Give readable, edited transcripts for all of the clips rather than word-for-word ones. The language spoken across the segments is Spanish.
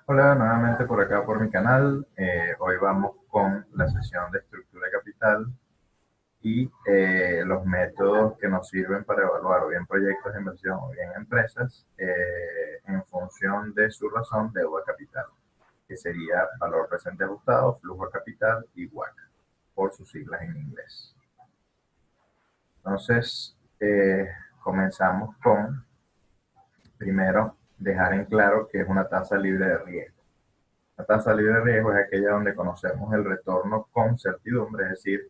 Hola, nuevamente por acá por mi canal. Hoy vamos con la sesión de estructura de capital y los métodos que nos sirven para evaluar o bien proyectos de inversión o bien empresas en función de su razón de deuda capital, que sería valor presente ajustado, flujo de capital y WACC, por sus siglas en inglés. Entonces, comenzamos con, primero, dejar en claro que es una tasa libre de riesgo. La tasa libre de riesgo es aquella donde conocemos el retorno con certidumbre, es decir,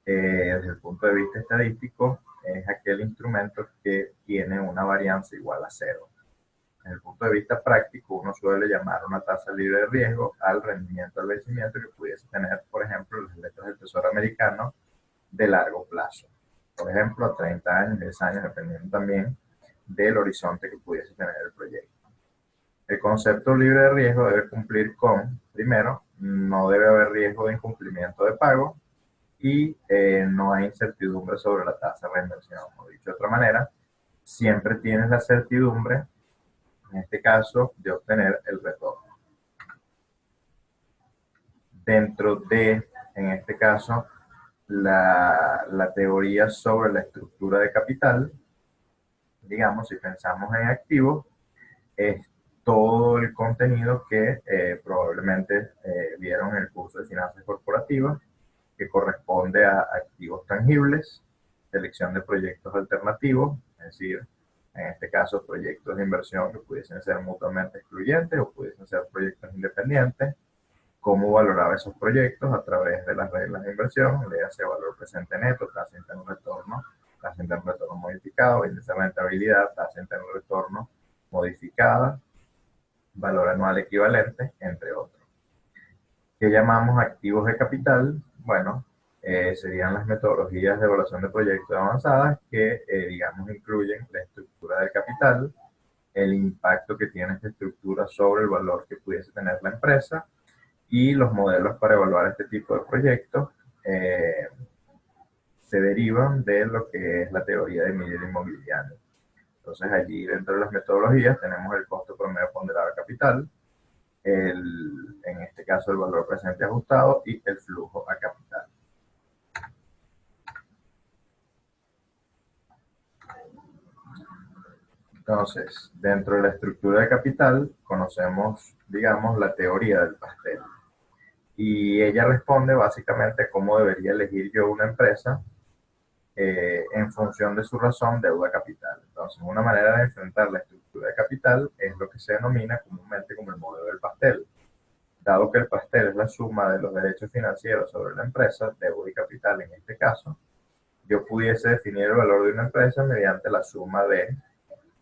desde el punto de vista estadístico, es aquel instrumento que tiene una varianza igual a cero. Desde el punto de vista práctico, uno suele llamar una tasa libre de riesgo al rendimiento al vencimiento que pudiese tener, por ejemplo, las letras del Tesoro americano de largo plazo. Por ejemplo, a 30 años, 10 años, dependiendo también del horizonte que pudiese tener el proyecto. El concepto libre de riesgo debe cumplir con, primero, no debe haber riesgo de incumplimiento de pago y no hay incertidumbre sobre la tasa de reinversión. O dicho de otra manera, siempre tienes la certidumbre, en este caso, de obtener el retorno. Dentro de, en este caso, la teoría sobre la estructura de capital, digamos, si pensamos en activos, es todo el contenido que probablemente vieron en el curso de finanzas corporativas, que corresponde a activos tangibles, selección de proyectos alternativos, es decir, en este caso proyectos de inversión que pudiesen ser mutuamente excluyentes o pudiesen ser proyectos independientes, cómo valoraba esos proyectos a través de las reglas de inversión, le hace valor presente neto, tasa interno retorno, tasa interno retorno modificado, índice de rentabilidad, tasa interno retorno modificada, valor anual equivalente, entre otros. ¿Qué llamamos activos de capital? Bueno, serían las metodologías de evaluación de proyectos avanzadas que, digamos, incluyen la estructura del capital, el impacto que tiene esta estructura sobre el valor que pudiese tener la empresa y los modelos para evaluar este tipo de proyectos eh, se derivan de lo que es la teoría de Miller Inmobiliario. Entonces allí dentro de las metodologías tenemos el costo promedio ponderado de capital, en este caso el valor presente ajustado y el flujo a capital. Entonces, dentro de la estructura de capital conocemos, digamos, la teoría del pastel. Y ella responde básicamente a cómo debería elegir yo una empresa en función de su razón deuda capital. Entonces, una manera de enfrentar la estructura de capital es lo que se denomina comúnmente como el modelo del pastel. Dado que el pastel es la suma de los derechos financieros sobre la empresa, deuda y capital en este caso, yo pudiese definir el valor de una empresa mediante la suma de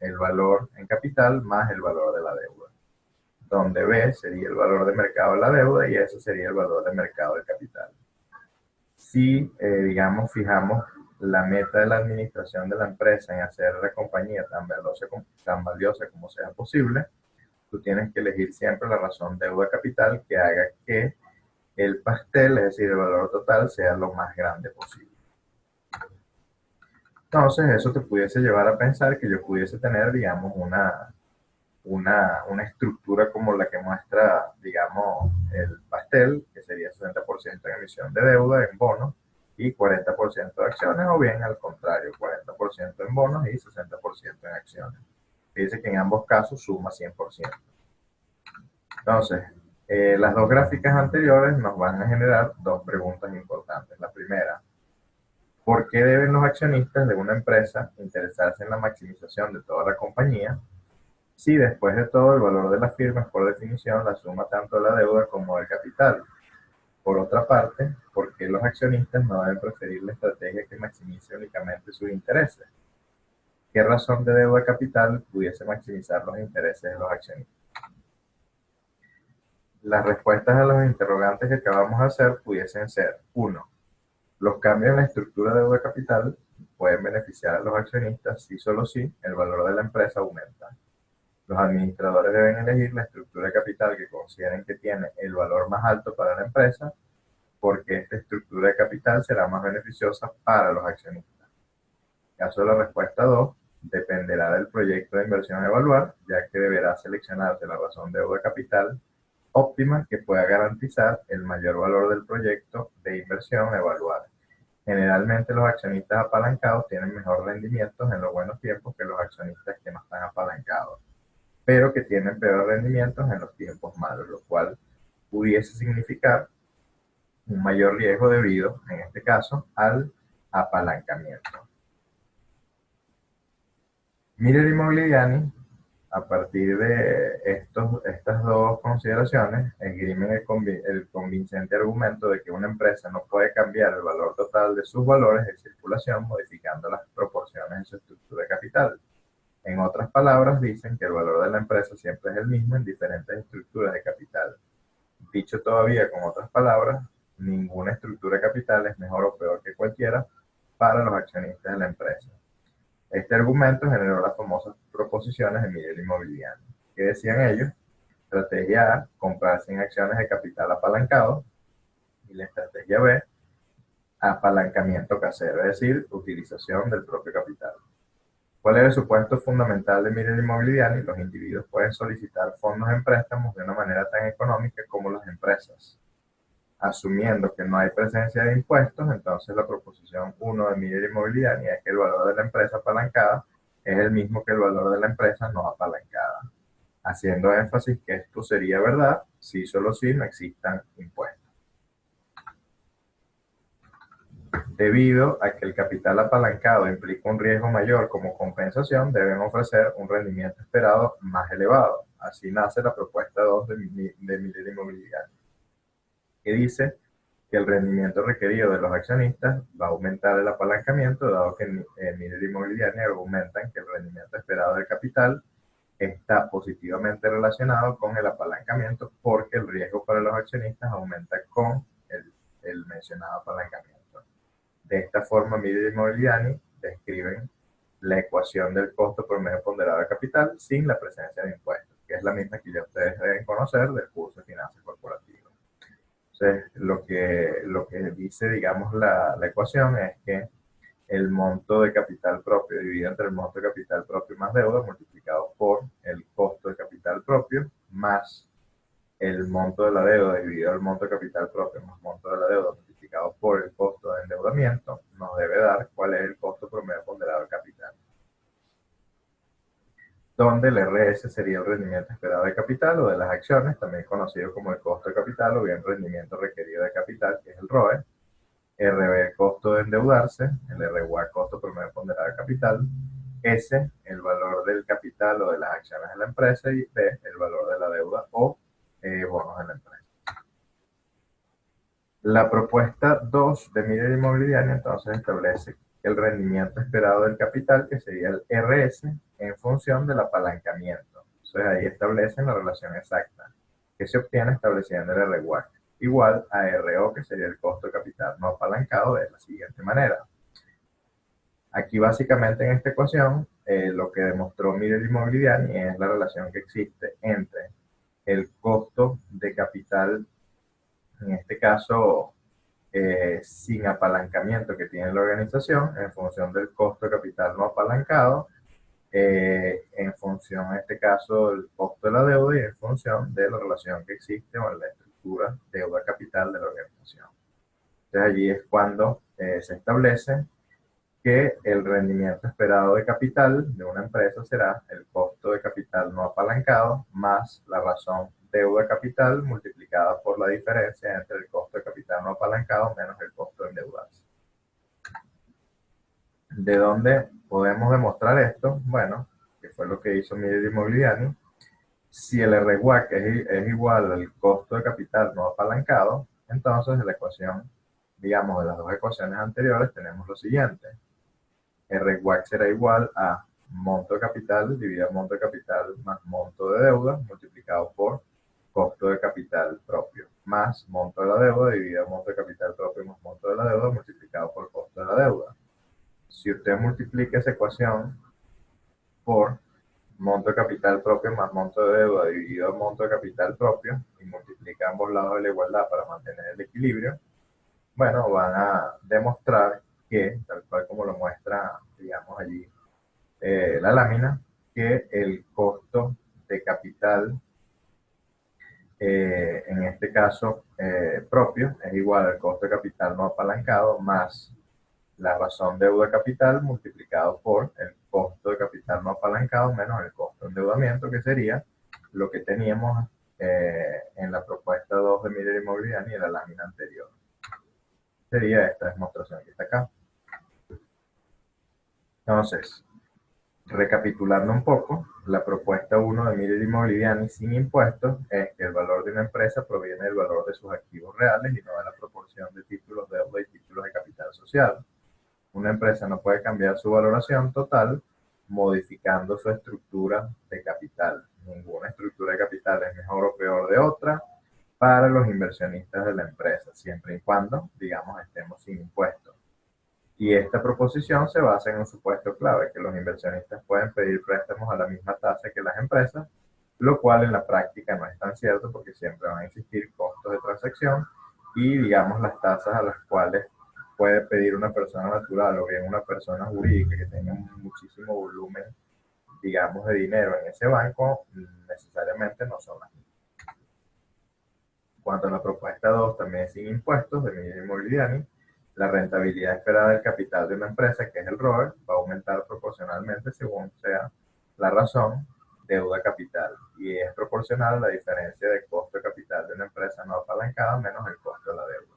el valor en capital más el valor de la deuda, donde B sería el valor de mercado de la deuda y S sería el valor de mercado del capital. Si, digamos, fijamos la meta de la administración de la empresa en hacer la compañía tan valiosa como sea posible, tú tienes que elegir siempre la razón deuda capital que haga que el pastel, es decir, el valor total, sea lo más grande posible. Entonces, eso te pudiese llevar a pensar que yo pudiese tener, digamos, una estructura como la que muestra, digamos, el pastel, que sería 60% en emisión de deuda, en bonos, y 40% de acciones, o bien al contrario, 40% en bonos y 60% en acciones. Dice que en ambos casos suma 100%. Entonces, las dos gráficas anteriores nos van a generar dos preguntas importantes. La primera, ¿por qué deben los accionistas de una empresa interesarse en la maximización de toda la compañía si después de todo el valor de la firma es por definición la suma tanto de la deuda como del capital? Por otra parte, ¿por qué los accionistas no deben preferir la estrategia que maximice únicamente sus intereses? ¿Qué razón de deuda capital pudiese maximizar los intereses de los accionistas? Las respuestas a los interrogantes que acabamos de hacer pudiesen ser: 1. Los cambios en la estructura de deuda capital pueden beneficiar a los accionistas si solo si el valor de la empresa aumenta. Los administradores deben elegir la estructura de capital que consideren que tiene el valor más alto para la empresa, porque esta estructura de capital será más beneficiosa para los accionistas. En caso de la respuesta 2, dependerá del proyecto de inversión a evaluar, ya que deberá seleccionarse la razón de deuda capital óptima que pueda garantizar el mayor valor del proyecto de inversión a evaluar. Generalmente los accionistas apalancados tienen mejor rendimientos en los buenos tiempos que los accionistas que no están apalancados, pero que tienen peor rendimientos en los tiempos malos, lo cual pudiese significar un mayor riesgo debido, en este caso, al apalancamiento. Miller y Mogliani, a partir de estas dos consideraciones, esgrimen el convincente argumento de que una empresa no puede cambiar el valor total de sus valores de circulación modificando las proporciones en su estructura de capital. En otras palabras, dicen que el valor de la empresa siempre es el mismo en diferentes estructuras de capital. Dicho todavía con otras palabras, ninguna estructura de capital es mejor o peor que cualquiera para los accionistas de la empresa. Este argumento generó las famosas proposiciones de Miller y Mogliani. ¿Qué decían ellos? Estrategia A, comprar 100 acciones de capital apalancado. Y la estrategia B, apalancamiento casero, es decir, utilización del propio capital. ¿Cuál es el supuesto fundamental de Miller y Mogliani? Los individuos pueden solicitar fondos en préstamos de una manera tan económica como las empresas. Asumiendo que no hay presencia de impuestos, entonces la proposición 1 de Miller y Mogliani es que el valor de la empresa apalancada es el mismo que el valor de la empresa no apalancada, haciendo énfasis que esto sería verdad si solo si no existan impuestos. Debido a que el capital apalancado implica un riesgo mayor como compensación, deben ofrecer un rendimiento esperado más elevado. Así nace la propuesta 2 de Miller y Mogliani, que dice que el rendimiento requerido de los accionistas va a aumentar el apalancamiento, dado que Miller y Mogliani argumentan que el rendimiento esperado del capital está positivamente relacionado con el apalancamiento porque el riesgo para los accionistas aumenta con el mencionado apalancamiento. De esta forma, Miller y Mogliani describen la ecuación del costo promedio ponderado de capital sin la presencia de impuestos, que es la misma que ya ustedes deben conocer del curso de finanzas corporativas. Entonces, lo que dice, digamos, la ecuación es que el monto de capital propio dividido entre el monto de capital propio más deuda multiplicado por el costo de capital propio más el monto de la deuda dividido el monto de capital propio más monto de la deuda multiplicado por el costo de endeudamiento nos debe dar cuál es el costo promedio ponderado del capital, donde el RS sería el rendimiento esperado de capital o de las acciones, también conocido como el costo de capital o bien rendimiento requerido de capital, que es el ROE. RB, el costo de endeudarse. El RWA, costo promedio ponderado de capital. S, el valor del capital o de las acciones de la empresa. Y B, el valor de la deuda o bonos de la empresa. La propuesta 2 de Miller y Mogliani entonces establece el rendimiento esperado del capital, que sería el RS, en función del apalancamiento. Entonces ahí establecen la relación exacta que se obtiene estableciendo el RWAC igual a RO, que sería el costo de capital no apalancado, de la siguiente manera. Aquí básicamente en esta ecuación lo que demostró Miller y Mogliani es la relación que existe entre el costo de capital, en este caso sin apalancamiento que tiene la organización, en función del costo de capital no apalancado, en función, en este caso, del costo de la deuda y en función de la relación que existe con la estructura deuda-capital de la organización. Entonces allí es cuando se establece que el rendimiento esperado de capital de una empresa será el costo de capital no apalancado más la razón deuda capital multiplicada por la diferencia entre el costo de capital no apalancado menos el costo de endeudarse. ¿De dónde podemos demostrar esto? Bueno, que fue lo que hizo Miller y Mogliani. Si el RWAC es igual al costo de capital no apalancado, entonces en la ecuación, digamos, de las dos ecuaciones anteriores tenemos lo siguiente. RWAC será igual a monto de capital dividido monto de capital más monto de deuda multiplicado por costo de capital propio más monto de la deuda dividido monto de capital propio más monto de la deuda multiplicado por costo de la deuda. Si usted multiplica esa ecuación por monto de capital propio más monto de deuda dividido monto de capital propio y multiplica ambos lados de la igualdad para mantener el equilibrio, bueno, van a demostrar que, tal cual como lo muestra, digamos, allí la lámina, que el costo de capital, en este caso propio, es igual al costo de capital no apalancado más la razón deuda capital multiplicado por el costo de capital no apalancado menos el costo de endeudamiento, que sería lo que teníamos en la propuesta 2 de Miller y Mogliani en la lámina anterior. Sería esta demostración que está acá. Entonces, recapitulando un poco, la propuesta 1 de Miller y Mogliani sin impuestos es que el valor de una empresa proviene del valor de sus activos reales y no de la proporción de títulos de deuda y títulos de capital social. Una empresa no puede cambiar su valoración total modificando su estructura de capital. Ninguna estructura de capital es mejor o peor de otra para los inversionistas de la empresa, siempre y cuando, digamos, estemos sin impuestos. Y esta proposición se basa en un supuesto clave, que los inversionistas pueden pedir préstamos a la misma tasa que las empresas, lo cual en la práctica no es tan cierto porque siempre van a existir costos de transacción y, digamos, las tasas a las cuales puede pedir una persona natural o bien una persona jurídica que tenga muchísimo volumen, digamos, de dinero en ese banco, necesariamente no son las mismas. Cuanto a la propuesta 2, también sin impuestos, de Miller y Mogliani, la rentabilidad esperada del capital de una empresa, que es el ROE, va a aumentar proporcionalmente según sea la razón deuda capital, y es proporcional a la diferencia de costo de capital de una empresa no apalancada menos el costo de la deuda.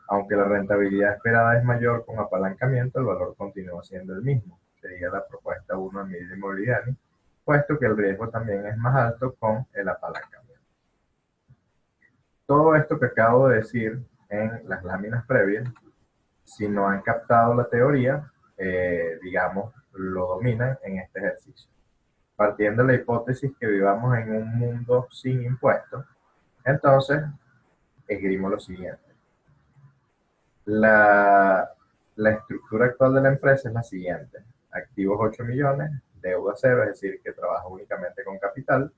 Aunque la rentabilidad esperada es mayor con apalancamiento, el valor continúa siendo el mismo. Sería la propuesta 1 de Miller y Mogliani, puesto que el riesgo también es más alto con el apalancamiento. Todo esto que acabo de decir en las láminas previas, si no han captado la teoría, digamos, lo dominan en este ejercicio. Partiendo de la hipótesis que vivamos en un mundo sin impuestos, entonces esgrimo lo siguiente. La estructura actual de la empresa es la siguiente. Activos 8 millones, deuda 0, es decir, que trabaja únicamente con capital.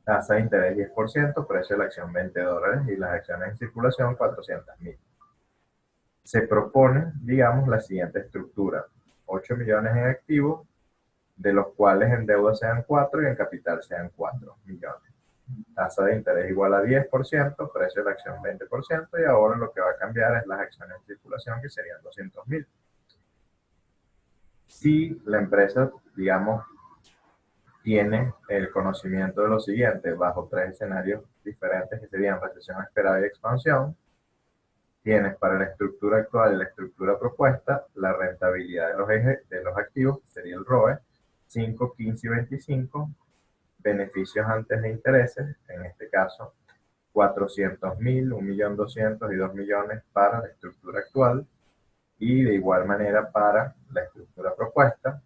Tasa de interés 10%, precio de la acción $20 y las acciones en circulación 400.000. Se propone, digamos, la siguiente estructura. 8 millones en activos, de los cuales en deuda sean 4 y en capital sean 4 millones. Tasa de interés igual a 10%, precio de la acción 20%, y ahora lo que va a cambiar es las acciones en circulación, que serían 200.000. Si la empresa, digamos, tiene el conocimiento de lo siguiente, bajo 3 escenarios diferentes que serían recesión esperada y expansión, tienes para la estructura actual y la estructura propuesta la rentabilidad de los ejes de los activos, que sería el ROE, 5, 15 y 25, beneficios antes de intereses, en este caso 400.000, 1.200.000 y 2 millones para la estructura actual, y de igual manera para la estructura propuesta.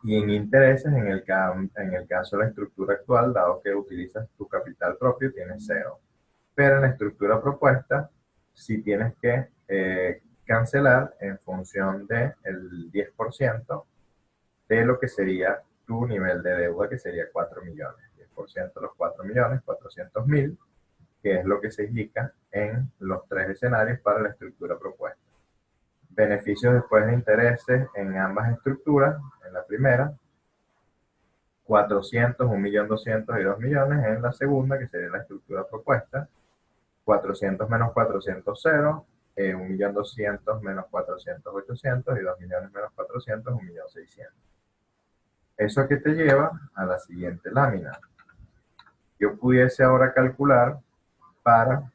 Y en intereses, en el caso de la estructura actual, dado que utilizas tu capital propio, tienes 0. Pero en la estructura propuesta, si tienes que cancelar en función del 10% de lo que sería tu nivel de deuda, que sería 4 millones. 10% de los 4 millones, 400.000, que es lo que se indica en los 3 escenarios para la estructura propuesta. Beneficios después de intereses en ambas estructuras. En la primera, 400, 1.200.000 y 2 millones. En la segunda, que sería la estructura propuesta, 400 menos 400, 0, 1.200.000 menos 400, 800, y 2 millones menos 400, 1.600.000. ¿Eso que te lleva a la siguiente lámina? Yo pudiese ahora calcular para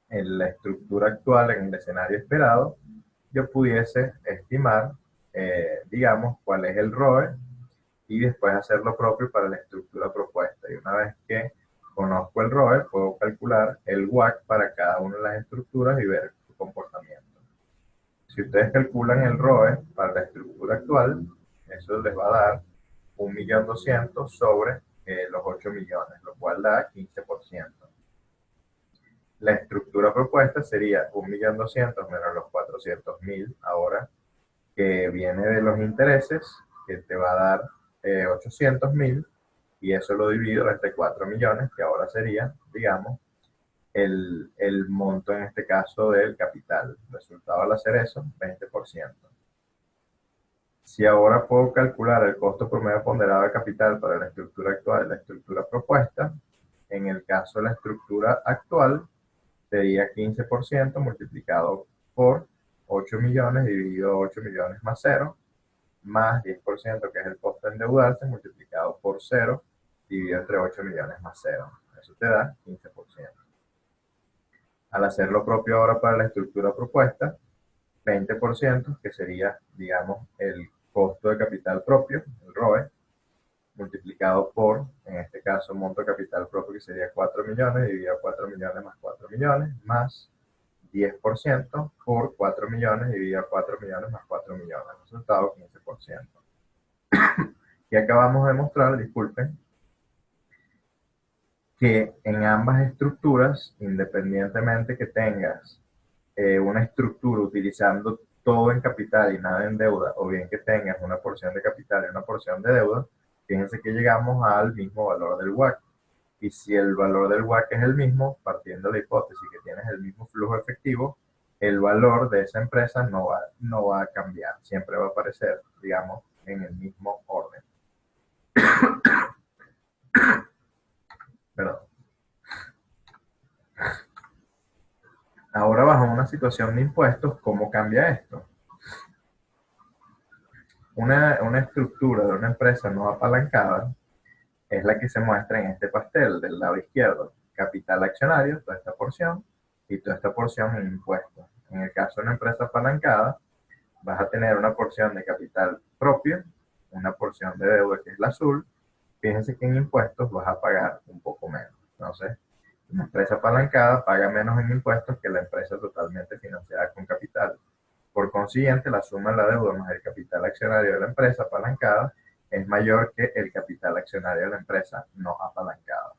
en la estructura actual, en el escenario esperado, yo pudiese estimar, digamos, cuál es el ROE y después hacer lo propio para la estructura propuesta. Y una vez que conozco el ROE, puedo calcular el WACC para cada una de las estructuras y ver su comportamiento. Si ustedes calculan el ROE para la estructura actual, eso les va a dar 1.200.000 sobre los 8 millones, lo cual da 15%. La estructura propuesta sería 1.200.000 menos los 400.000 ahora, que viene de los intereses, que te va a dar 800.000, y eso lo divido entre 4 millones, que ahora sería, digamos, el monto en este caso del capital. Resultado al hacer eso, 20%. Si ahora puedo calcular el costo promedio ponderado de capital para la estructura actual y la estructura propuesta, en el caso de la estructura actual, sería 15% multiplicado por 8 millones dividido 8 millones más cero, más 10%, que es el costo de endeudarse, multiplicado por cero, dividido entre 8 millones más cero. Eso te da 15%. Al hacer lo propio ahora para la estructura propuesta, 20%, que sería, digamos, el costo de capital propio, el ROE, multiplicado por, en este caso, monto de capital propio, que sería 4 millones, dividido 4 millones más 4 millones, más 10% por 4 millones, dividido 4 millones más 4 millones. Resultado 15%. Y acabamos de mostrar, disculpen, que en ambas estructuras, independientemente que tengas una estructura utilizando todo en capital y nada en deuda, o bien que tengas una porción de capital y una porción de deuda, fíjense que llegamos al mismo valor del WACC. Y si el valor del WACC es el mismo, partiendo de la hipótesis que tienes el mismo flujo efectivo, el valor de esa empresa no va a cambiar, siempre va a aparecer, digamos, en el mismo orden. Perdón. Ahora, bajo una situación de impuestos, ¿cómo cambia esto? Una estructura de una empresa no apalancada es la que se muestra en este pastel del lado izquierdo. Capital accionario, toda esta porción, y toda esta porción en impuestos. En el caso de una empresa apalancada, vas a tener una porción de capital propio, una porción de deuda que es la azul. Fíjense que en impuestos vas a pagar un poco menos. Entonces, una empresa apalancada paga menos en impuestos que la empresa totalmente financiada con capital. Por consiguiente, la suma de la deuda más el capital accionario de la empresa apalancada es mayor que el capital accionario de la empresa no apalancada.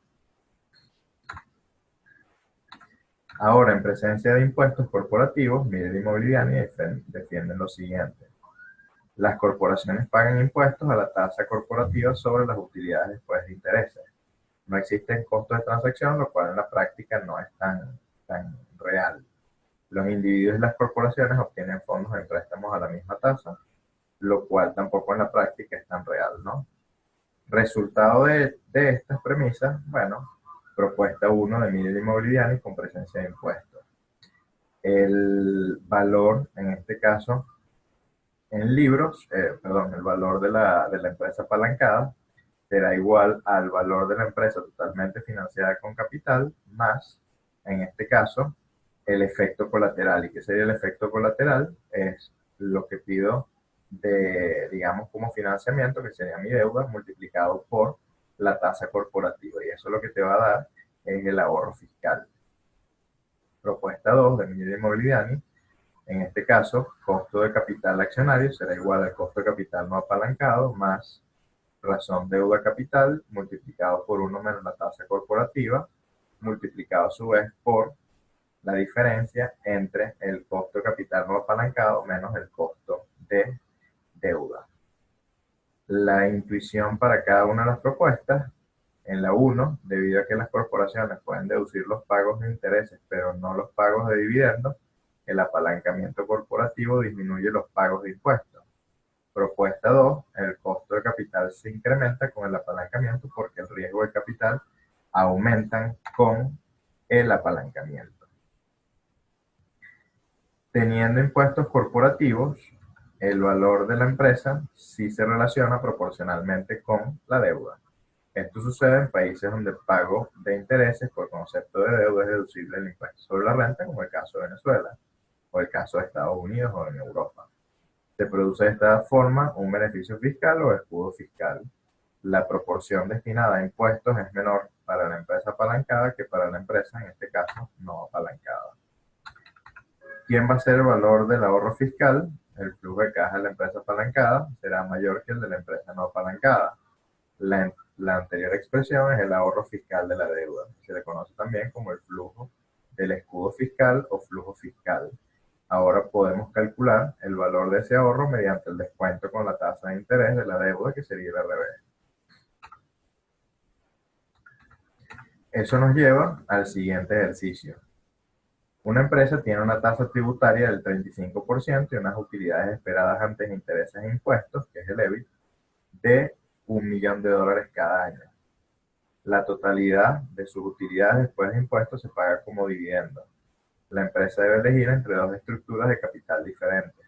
Ahora, en presencia de impuestos corporativos, Miller y Mobiliani defienden lo siguiente. Las corporaciones pagan impuestos a la tasa corporativa sobre las utilidades después de intereses. No existen costos de transacción, lo cual en la práctica no es tan real. Los individuos y las corporaciones obtienen fondos en préstamos a la misma tasa, lo cual tampoco en la práctica es tan real, ¿no? Resultado de estas premisas, bueno, propuesta 1 de Miller y Mobiliani con presencia de impuestos. El valor, en este caso, en libros, el valor de la empresa apalancada será igual al valor de la empresa totalmente financiada con capital, más, en este caso, el efecto colateral. ¿Y qué sería el efecto colateral? Es lo que pido de, digamos, como financiamiento, que sería mi deuda, multiplicado por la tasa corporativa. Y eso lo que te va a dar es el ahorro fiscal. Propuesta 2 de Miller y Mobiliani. En este caso, costo de capital accionario será igual al costo de capital no apalancado más razón deuda capital multiplicado por 1 menos la tasa corporativa, multiplicado a su vez por la diferencia entre el costo de capital no apalancado menos el costo de deuda. La intuición para cada una de las propuestas, en la 1, debido a que las corporaciones pueden deducir los pagos de intereses, pero no los pagos de dividendos, el apalancamiento corporativo disminuye los pagos de impuestos. Propuesta 2, el costo de capital se incrementa con el apalancamiento porque el riesgo de capital aumentan con el apalancamiento. Teniendo impuestos corporativos, el valor de la empresa sí se relaciona proporcionalmente con la deuda. Esto sucede en países donde el pago de intereses por concepto de deuda es deducible del impuesto sobre la renta, como el caso de Venezuela, o el caso de Estados Unidos o en Europa. Se produce de esta forma un beneficio fiscal o escudo fiscal. La proporción destinada a impuestos es menor para la empresa apalancada que para la empresa, en este caso, no apalancada. ¿Quién va a ser el valor del ahorro fiscal? El flujo de caja de la empresa apalancada será mayor que el de la empresa no apalancada. La anterior expresión es el ahorro fiscal de la deuda. Se le conoce también como el flujo del escudo fiscal o flujo fiscal. Ahora podemos calcular el valor de ese ahorro mediante el descuento con la tasa de interés de la deuda, que sería el RB. Eso nos lleva al siguiente ejercicio. Una empresa tiene una tasa tributaria del 35% y unas utilidades esperadas antes de intereses e impuestos, que es el EBIT, de $1.000.000 cada año. La totalidad de sus utilidades después de impuestos se paga como dividendo. La empresa debe elegir entre dos estructuras de capital diferentes.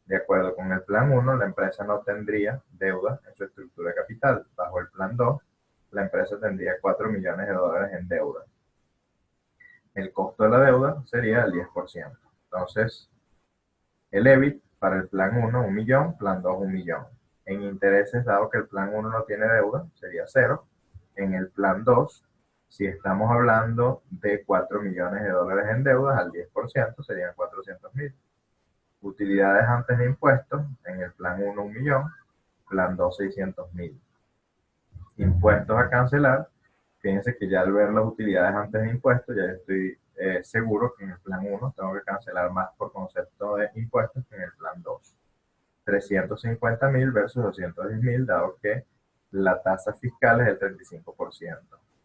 De acuerdo con el plan 1, la empresa no tendría deuda en su estructura de capital. Bajo el plan 2, la empresa tendría $4.000.000 en deuda. El costo de la deuda sería el 10%. Entonces, el EBIT para el plan 1, 1.000.000, plan 2, 1.000.000. En intereses, dado que el plan 1 no tiene deuda, sería 0. En el plan 2, si estamos hablando de $4.000.000 en deudas, al 10% serían 400.000. Utilidades antes de impuestos, en el plan 1, 1.000.000, plan 2, 600.000. Impuestos a cancelar, fíjense que ya al ver las utilidades antes de impuestos, ya estoy seguro que en el plan 1 tengo que cancelar más por concepto de impuestos que en el plan 2. 350.000 versus 210.000, dado que la tasa fiscal es el 35%.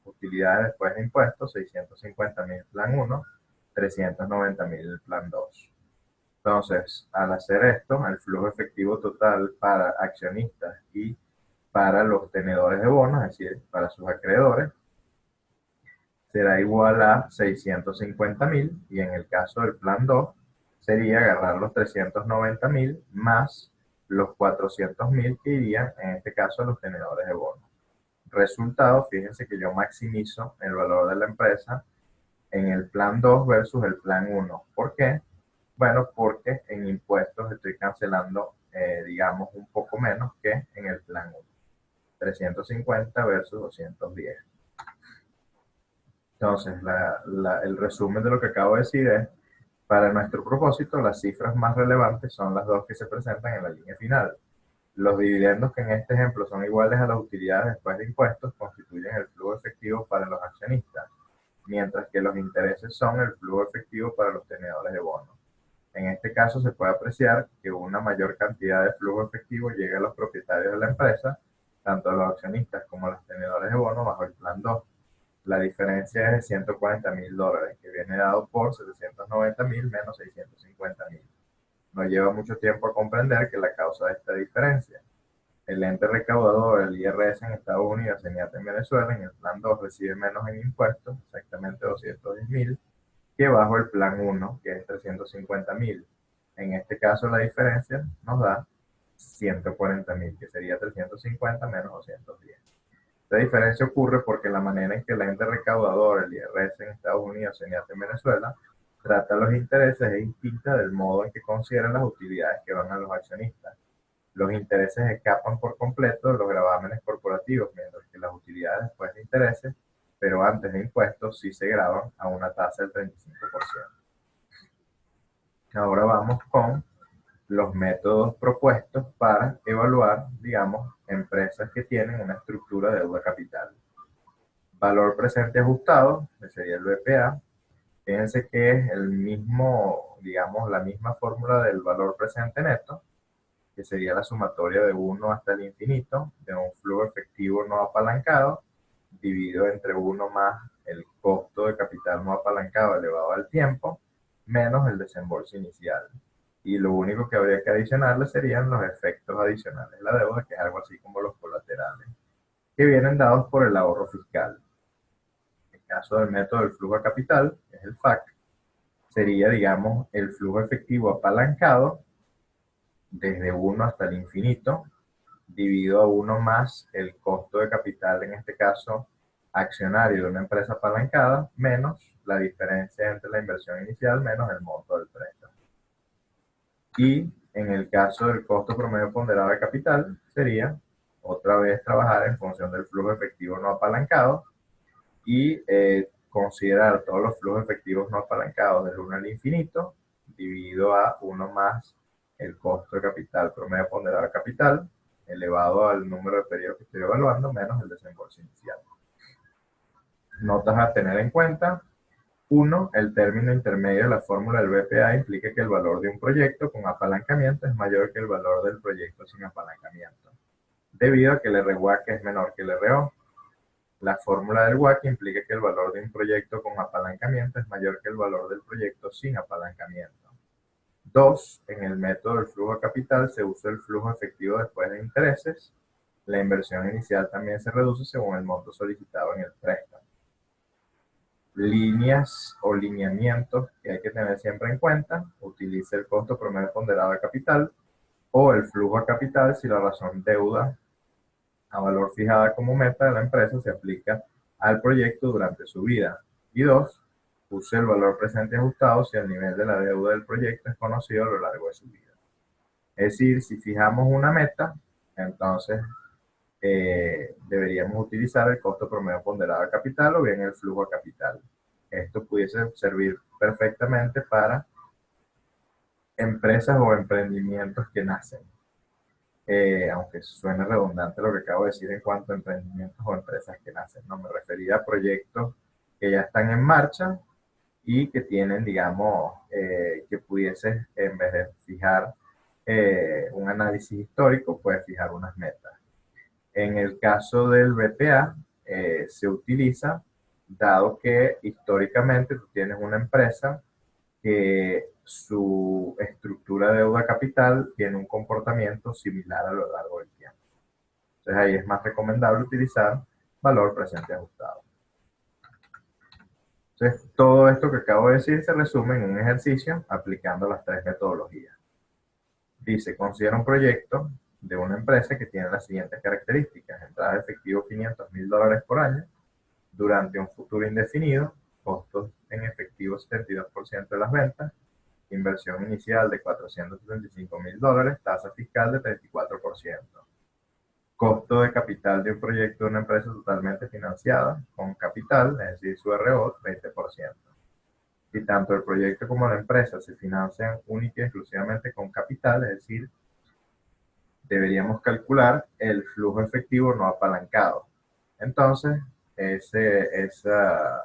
Utilidades después de impuestos, 650.000 plan 1, 390.000 plan 2. Entonces, al hacer esto, el flujo efectivo total para accionistas y para los tenedores de bonos, es decir, para sus acreedores, será igual a 650.000, y en el caso del plan 2 sería agarrar los 390.000 más los 400.000 que irían, en este caso, a los tenedores de bonos. Resultado, fíjense que yo maximizo el valor de la empresa en el plan 2 versus el plan 1. ¿Por qué? Bueno, porque en impuestos estoy cancelando, digamos, un poco menos que en el plan 1. 350 versus 210. Entonces, el resumen de lo que acabo de decir es, para nuestro propósito, las cifras más relevantes son las dos que se presentan en la línea final. Los dividendos, que en este ejemplo son iguales a las utilidades después de impuestos, constituyen el flujo efectivo para los accionistas, mientras que los intereses son el flujo efectivo para los tenedores de bonos. En este caso se puede apreciar que una mayor cantidad de flujo efectivo llega a los propietarios de la empresa, tanto a los accionistas como a los tenedores de bonos bajo el plan 2. La diferencia es de $140.000, que viene dado por 790.000 menos 650.000. No lleva mucho tiempo a comprender que la causa de esta diferencia. El ente recaudador, el IRS en Estados Unidos, CENIAT en Venezuela, en el plan 2 recibe menos en impuestos, exactamente 210.000, que bajo el plan 1, que es 350.000. En este caso la diferencia nos da 140.000, que sería 350 menos 210. Esta diferencia ocurre porque la manera en que el ente recaudador, el IRS en Estados Unidos, CENIAT en Venezuela, trata los intereses es distinta del modo en que consideran las utilidades que van a los accionistas. Los intereses escapan por completo de los gravámenes corporativos, mientras que las utilidades después de intereses, pero antes de impuestos, sí se graban a una tasa del 35%. Ahora vamos con los métodos propuestos para evaluar, digamos, empresas que tienen una estructura de deuda capital. Valor presente ajustado, que sería el BPA. Fíjense que es el mismo, digamos, la misma fórmula del valor presente neto, que sería la sumatoria de 1 hasta el infinito de un flujo efectivo no apalancado, dividido entre 1 más el costo de capital no apalancado elevado al tiempo, menos el desembolso inicial. Y lo único que habría que adicionarle serían los efectos adicionales de la deuda, que es algo así como los colaterales, que vienen dados por el ahorro fiscal. En el caso del método del flujo a capital, que es el FAC, sería, digamos, el flujo efectivo apalancado desde 1 hasta el infinito, dividido a 1 más el costo de capital, en este caso accionario de una empresa apalancada, menos la diferencia entre la inversión inicial menos el monto del préstamo. Y en el caso del costo promedio ponderado de capital, sería otra vez trabajar en función del flujo efectivo no apalancado y considerar todos los flujos efectivos no apalancados del 1 al infinito, dividido a 1 más el costo de capital promedio ponderado de capital, elevado al número de periodos que estoy evaluando, menos el desembolso inicial. Notas a tener en cuenta. 1. El término intermedio de la fórmula del BPA implica que el valor de un proyecto con apalancamiento es mayor que el valor del proyecto sin apalancamiento, debido a que el RWACC es menor que el RO. La fórmula del WACC implica que el valor de un proyecto con apalancamiento es mayor que el valor del proyecto sin apalancamiento. 2. En el método del flujo de capital se usa el flujo efectivo después de intereses. La inversión inicial también se reduce según el monto solicitado en el préstamo. Líneas o lineamientos que hay que tener siempre en cuenta. Utilice el costo promedio ponderado de capital o el flujo a capital si la razón deuda a valor fijada como meta de la empresa se aplica al proyecto durante su vida. Y 2. Use el valor presente ajustado si el nivel de la deuda del proyecto es conocido a lo largo de su vida. Es decir, si fijamos una meta, entonces deberíamos utilizar el costo promedio ponderado de capital o bien el flujo a capital. Esto pudiese servir perfectamente para empresas o emprendimientos que nacen. Aunque suene redundante lo que acabo de decir en cuanto a emprendimientos o empresas que nacen, no, me refería a proyectos que ya están en marcha y que tienen, digamos, que pudiese, en vez de fijar un análisis histórico, puedes fijar unas metas. En el caso del BPA, se utiliza, dado que históricamente tú tienes una empresa que su estructura de deuda capital tiene un comportamiento similar a lo largo del tiempo. Entonces ahí es más recomendable utilizar valor presente ajustado. Entonces todo esto que acabo de decir se resume en un ejercicio aplicando las tres metodologías. Dice, considera un proyecto de una empresa que tiene las siguientes características: entrada de efectivo $500,000 por año durante un futuro indefinido, costos en efectivo 72% de las ventas, inversión inicial de $475,000, tasa fiscal de 34%. Costo de capital de un proyecto de una empresa totalmente financiada con capital, es decir, su RO, 20%. Si tanto el proyecto como la empresa se financian única y exclusivamente con capital, es decir, deberíamos calcular el flujo efectivo no apalancado. Entonces, esa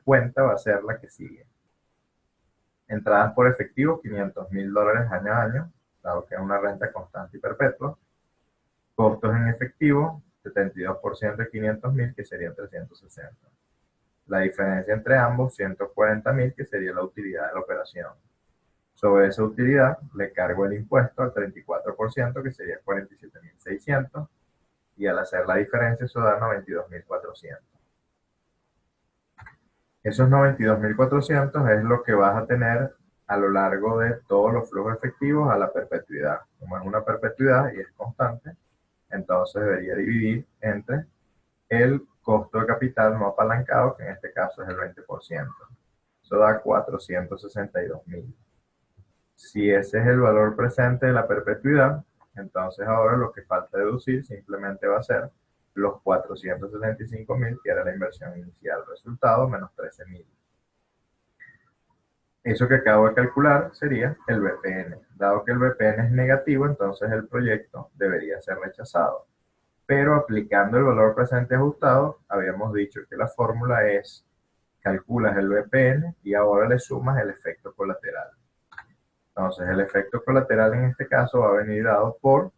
cuenta va a ser la que sigue. Entradas por efectivo, $500,000 año a año, dado que es una renta constante y perpetua. Costos en efectivo, 72% de 500,000, que serían 360. La diferencia entre ambos, 140,000, que sería la utilidad de la operación. Sobre esa utilidad, le cargo el impuesto al 34%, que sería 47,600, y al hacer la diferencia, eso da 92,400. Esos 92,400 es lo que vas a tener a lo largo de todos los flujos efectivos a la perpetuidad. Como es una perpetuidad y es constante, entonces debería dividir entre el costo de capital no apalancado, que en este caso es el 20%. Eso da 462,000. Si ese es el valor presente de la perpetuidad, entonces ahora lo que falta deducir simplemente va a ser los 475,000, que era la inversión inicial. Resultado, menos 13,000. Eso que acabo de calcular sería el BPN. Dado que el BPN es negativo, entonces el proyecto debería ser rechazado. Pero aplicando el valor presente ajustado, habíamos dicho que la fórmula es: calculas el BPN y ahora le sumas el efecto colateral. Entonces, el efecto colateral en este caso va a venir dado por,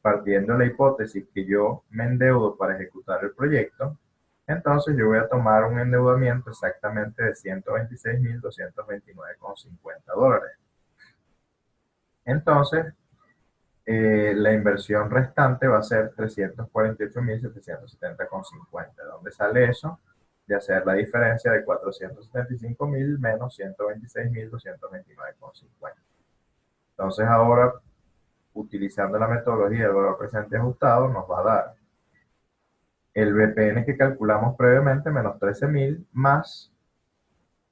partiendo de la hipótesis que yo me endeudo para ejecutar el proyecto, entonces yo voy a tomar un endeudamiento exactamente de $126,229,50. Entonces, la inversión restante va a ser $348,770,50. ¿De dónde sale eso? De hacer la diferencia de 475,000 menos 126,229,50. Entonces ahora, utilizando la metodología del valor presente ajustado, nos va a dar el BPN que calculamos previamente, menos 13,000, más,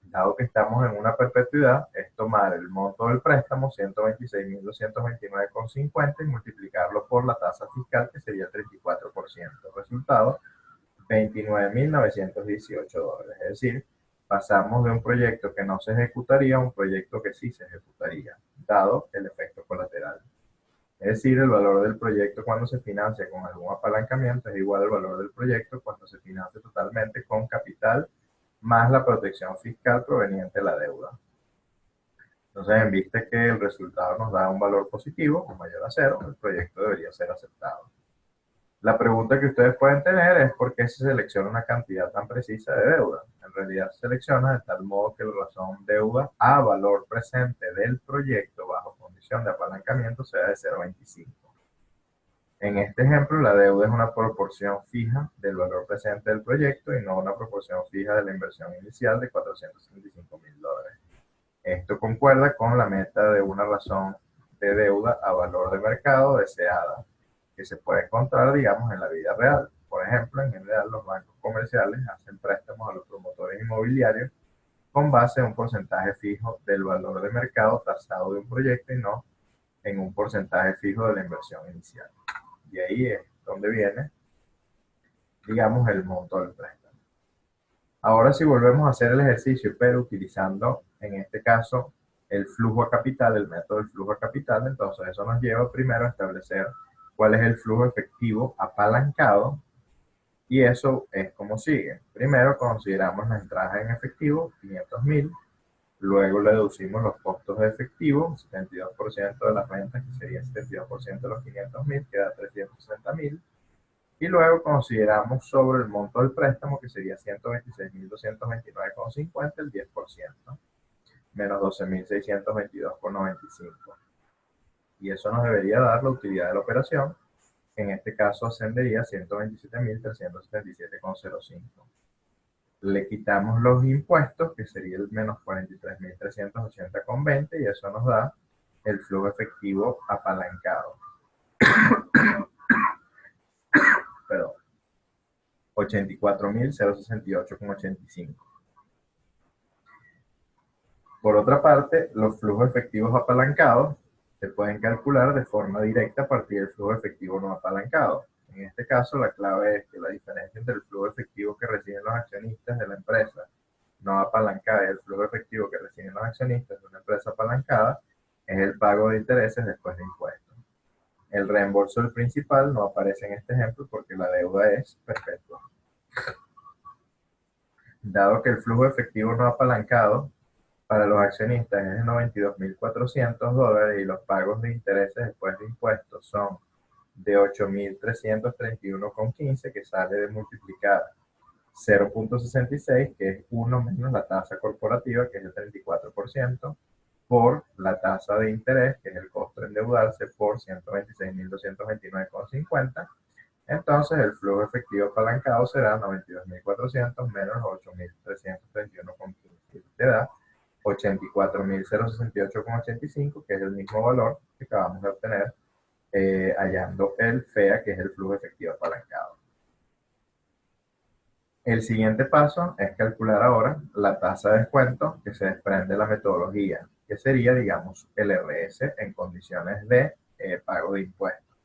dado que estamos en una perpetuidad, es tomar el monto del préstamo, 126,229,50, y multiplicarlo por la tasa fiscal, que sería el 34%. Resultado, $29,918. Es decir, pasamos de un proyecto que no se ejecutaría a un proyecto que sí se ejecutaría, dado el efecto colateral. Es decir, el valor del proyecto cuando se financia con algún apalancamiento es igual al valor del proyecto cuando se financia totalmente con capital más la protección fiscal proveniente de la deuda. Entonces, en vista que el resultado nos da un valor positivo, o mayor a cero, el proyecto debería ser aceptado. La pregunta que ustedes pueden tener es por qué se selecciona una cantidad tan precisa de deuda. En realidad se selecciona de tal modo que la razón deuda a valor presente del proyecto bajo condición de apalancamiento sea de 0,25. En este ejemplo, la deuda es una proporción fija del valor presente del proyecto y no una proporción fija de la inversión inicial de $475,000. Esto concuerda con la meta de una razón de deuda a valor de mercado deseada, que se puede encontrar, digamos, en la vida real. Por ejemplo, en general, los bancos comerciales hacen préstamos a los promotores inmobiliarios con base en un porcentaje fijo del valor de mercado tasado de un proyecto y no en un porcentaje fijo de la inversión inicial. Y ahí es donde viene, digamos, el monto del préstamo. Ahora, si volvemos a hacer el ejercicio, pero utilizando, en este caso, el flujo a capital, el método del flujo a capital, entonces eso nos lleva primero a establecer cuál es el flujo efectivo apalancado, y eso es como sigue. Primero consideramos la entrada en efectivo, 500,000, luego le deducimos los costos de efectivo, 72% de las rentas, que sería 72% de los 500,000, queda 360,000, y luego consideramos sobre el monto del préstamo, que sería 126,229,50, el 10%, menos 12,622,95. Y eso nos debería dar la utilidad de la operación, que en este caso ascendería a 127,377,05. Le quitamos los impuestos, que sería el menos 43,380,20, y eso nos da el flujo efectivo apalancado. Perdón. 84,068,85. Por otra parte, los flujos efectivos apalancados se pueden calcular de forma directa a partir del flujo efectivo no apalancado. En este caso, la clave es que la diferencia entre el flujo efectivo que reciben los accionistas de la empresa no apalancada y el flujo efectivo que reciben los accionistas de una empresa apalancada es el pago de intereses después de impuestos. El reembolso del principal no aparece en este ejemplo porque la deuda es perpetua. Dado que el flujo efectivo no apalancado para los accionistas es de $92,400 y los pagos de intereses después de impuestos son de $8,331,15, que sale de multiplicar 0,66, que es 1 menos la tasa corporativa, que es el 34%, por la tasa de interés, que es el costo de endeudarse, por 126,229,50. Entonces, el flujo efectivo apalancado será 92,400 menos 8,331,15, que da 84,068,85, que es el mismo valor que acabamos de obtener hallando el FEA, que es el flujo efectivo apalancado. El siguiente paso es calcular ahora la tasa de descuento que se desprende de la metodología, que sería, digamos, el RS en condiciones de pago de impuestos.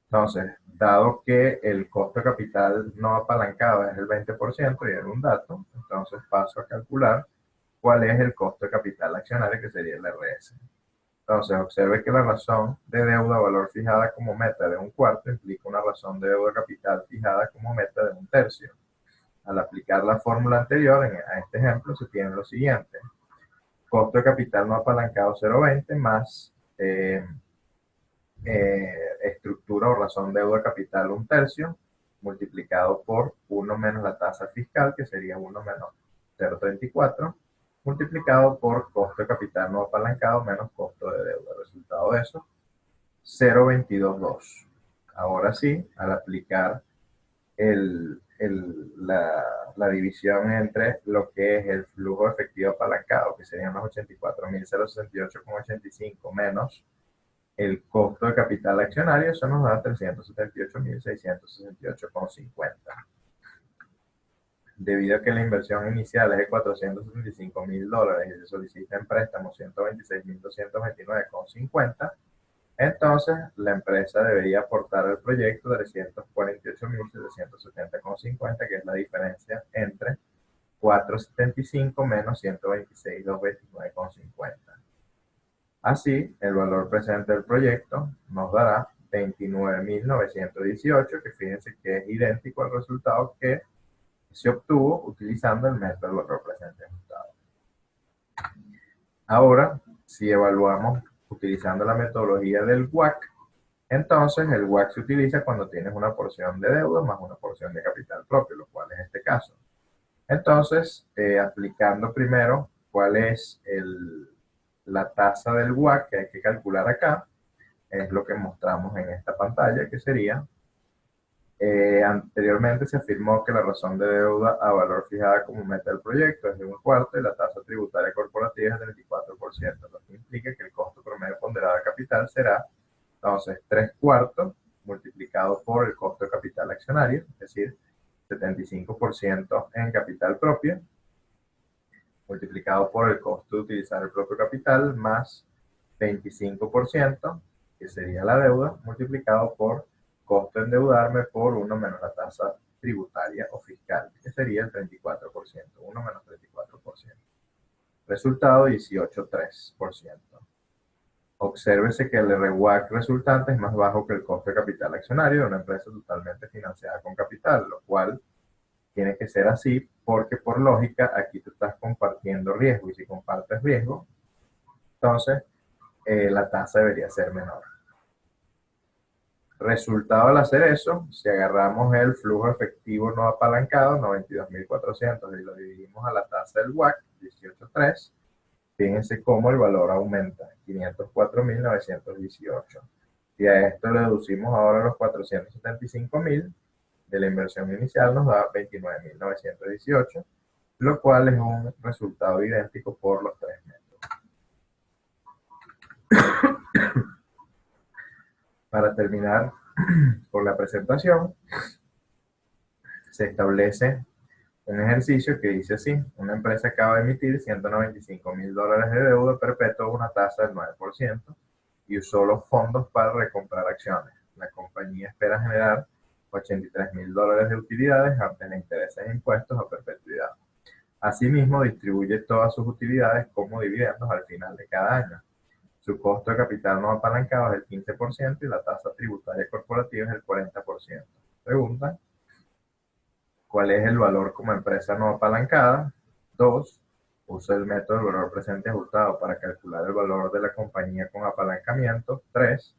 Entonces, dado que el costo de capital no apalancado es el 20% y era un dato, entonces paso a calcular cuál es el costo de capital accionario, que sería el RS. Entonces, observe que la razón de deuda valor fijada como meta de 1/4 implica una razón de deuda capital fijada como meta de 1/3. Al aplicar la fórmula anterior a este ejemplo, se tiene lo siguiente: costo de capital no apalancado 0,20 más estructura o razón de deuda capital 1/3, multiplicado por 1 menos la tasa fiscal, que sería 1 menos 0,34, multiplicado por costo de capital no apalancado menos costo de deuda. El resultado de eso, 0,222. Ahora sí, al aplicar la división entre lo que es el flujo efectivo apalancado, que serían los 84,068,85 menos el costo de capital accionario, eso nos da 378,668,50. Debido a que la inversión inicial es de $475,000 y se solicita en préstamo 126,229,50, entonces la empresa debería aportar al proyecto 348,770,50, que es la diferencia entre 475 menos 126,229,50. Así, el valor presente del proyecto nos dará 29,918, que fíjense que es idéntico al resultado que se obtuvo utilizando el método del valor presente ajustado. Ahora, si evaluamos utilizando la metodología del WACC, Entonces, el WACC se utiliza cuando tienes una porción de deuda más una porción de capital propio, lo cual es este caso. Entonces, aplicando primero cuál es la tasa del WACC que hay que calcular acá, es lo que mostramos en esta pantalla, que sería, anteriormente se afirmó que la razón de deuda a valor fijada como meta del proyecto es de 1/4 y la tasa tributaria corporativa es del 24%, lo que implica que el costo promedio ponderado de capital será, entonces, 3/4 multiplicado por el costo de capital accionario, es decir, 75% en capital propio, multiplicado por el costo de utilizar el propio capital, más 25%, que sería la deuda, multiplicado por costo de endeudarme por 1 menos la tasa tributaria o fiscal, que sería el 34%, 1 menos 34%. Resultado 18,3%. Obsérvese que el RWACC resultante es más bajo que el costo de capital accionario de una empresa totalmente financiada con capital, lo cual tiene que ser así porque por lógica aquí tú estás compartiendo riesgo y si compartes riesgo, entonces la tasa debería ser menor. Resultado al hacer eso, si agarramos el flujo efectivo no apalancado, 92.400, y lo dividimos a la tasa del WACC, 18,3, fíjense cómo el valor aumenta, 504.918. Y a esto le deducimos ahora los 475.000 de la inversión inicial, nos da 29.918, lo cual es un resultado idéntico por los tres métodos. Para terminar por la presentación, se establece un ejercicio que dice así: una empresa acaba de emitir $195.000 de deuda perpetua a una tasa del 9% y usó los fondos para recomprar acciones. La compañía espera generar $83.000 de utilidades antes de intereses e impuestos a perpetuidad. Asimismo, distribuye todas sus utilidades como dividendos al final de cada año. Su costo de capital no apalancado es el 15% y la tasa tributaria corporativa es el 40%. Pregunta: ¿cuál es el valor como empresa no apalancada? 2. Usa el método del valor presente ajustado para calcular el valor de la compañía con apalancamiento. 3.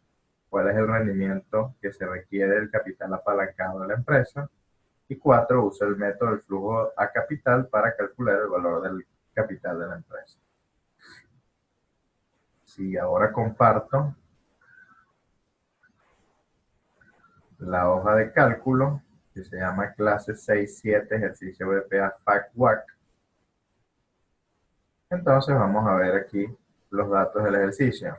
¿Cuál es el rendimiento que se requiere del capital apalancado de la empresa? Y 4. Usa el método del flujo a capital para calcular el valor del capital de la empresa. Si ahora comparto la hoja de cálculo, que se llama clase 6.7, ejercicio BPA FAC WAC. Entonces vamos a ver aquí los datos del ejercicio.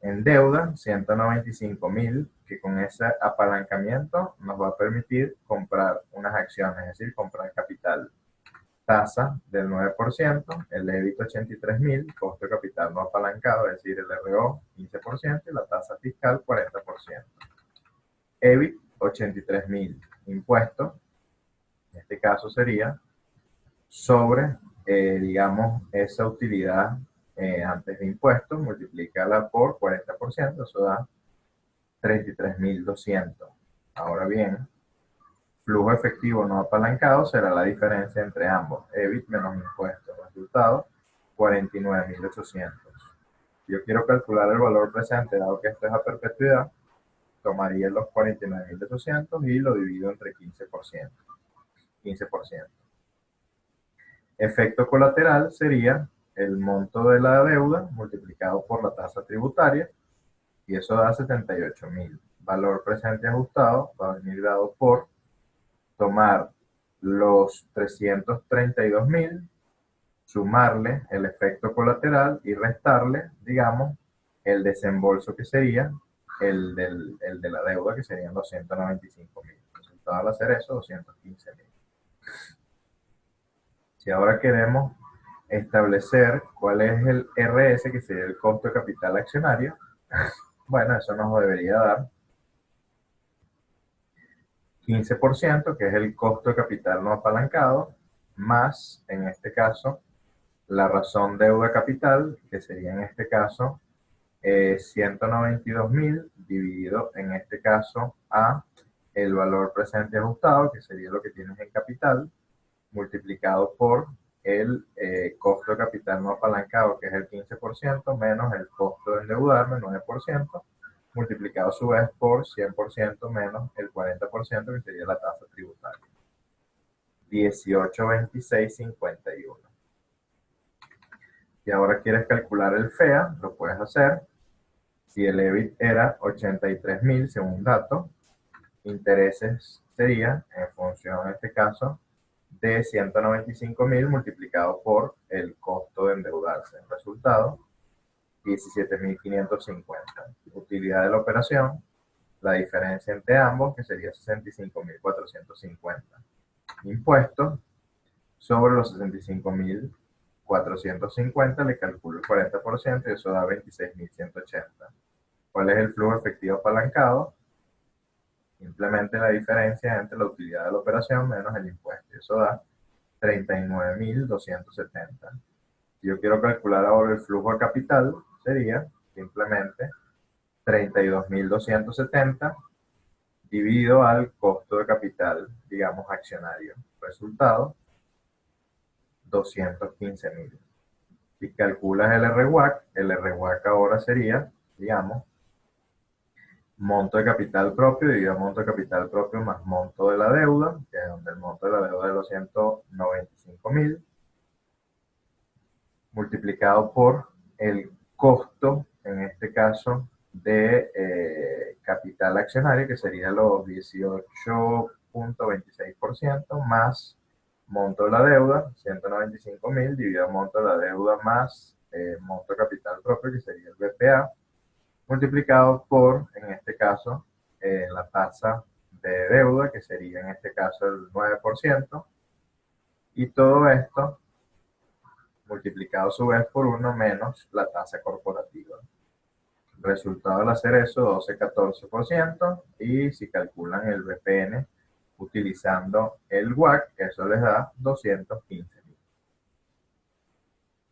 En deuda, 195.000, que con ese apalancamiento nos va a permitir comprar unas acciones, es decir, comprar capital. Tasa del 9%, el EBIT 83.000, costo de capital no apalancado, es decir, el RO 15% y la tasa fiscal 40%. EBIT 83.000, impuesto, en este caso sería sobre, digamos, esa utilidad antes de impuestos, multiplícala por 40%, eso da 33.200. Ahora bien, flujo efectivo no apalancado será la diferencia entre ambos, EBIT menos impuestos, resultado 49.800. Yo quiero calcular el valor presente, dado que esto es a perpetuidad, tomaría los 49.800 y lo divido entre 15%. 15%. Efecto colateral sería el monto de la deuda multiplicado por la tasa tributaria, y eso da 78.000. Valor presente ajustado va a venir dado por tomar los 332.000, sumarle el efecto colateral y restarle, digamos, el desembolso que sería el de la deuda, que serían los 195.000. Resultado al hacer eso, 215.000. Si ahora queremos establecer cuál es el RS, que sería el costo de capital accionario, bueno, eso nos debería dar 15%, que es el costo de capital no apalancado, más, en este caso, la razón deuda capital, que sería en este caso 192.000 dividido en este caso a el valor presente ajustado, que sería lo que tienes en capital, multiplicado por el costo de capital no apalancado, que es el 15%, menos el costo de endeudarme, 9%, multiplicado a su vez por 100% menos el 40%, que sería la tasa tributaria. 1826.51. Y ahora quieres calcular el FEA, lo puedes hacer. Si el EBIT era 83.000 según un dato, intereses serían, en función en este caso, de 195.000 multiplicado por el costo de endeudarse. El resultado, 17.550. Utilidad de la operación, la diferencia entre ambos, que sería 65.450. Impuestos sobre los 65.450 le calculo el 40% y eso da 26.180. ¿Cuál es el flujo efectivo apalancado? Simplemente la diferencia entre la utilidad de la operación menos el impuesto. Eso da 39.270. Si yo quiero calcular ahora el flujo de capital, sería simplemente 32.270 dividido al costo de capital, digamos, accionario. Resultado, 215.000. Si calculas el RWAC ahora sería, digamos, monto de capital propio dividido a monto de capital propio más monto de la deuda, que es donde el monto de la deuda es 295.000, multiplicado por el costo, en este caso, de capital accionario, que sería los 18.26%, más monto de la deuda, 195.000, dividido a monto de la deuda más monto de capital propio, que sería el BPA, multiplicado por, en este caso, la tasa de deuda, que sería en este caso el 9%, y todo esto multiplicado a su vez por 1 menos la tasa corporativa. Resultado al hacer eso, 12-14%, y si calculan el BPN utilizando el WACC, eso les da 215.000.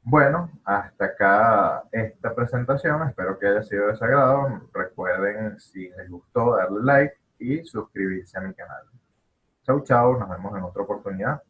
Bueno, hasta acá esta presentación, espero que haya sido de su agrado. Recuerden, si les gustó, darle like y suscribirse a mi canal. Chau, chau, nos vemos en otra oportunidad.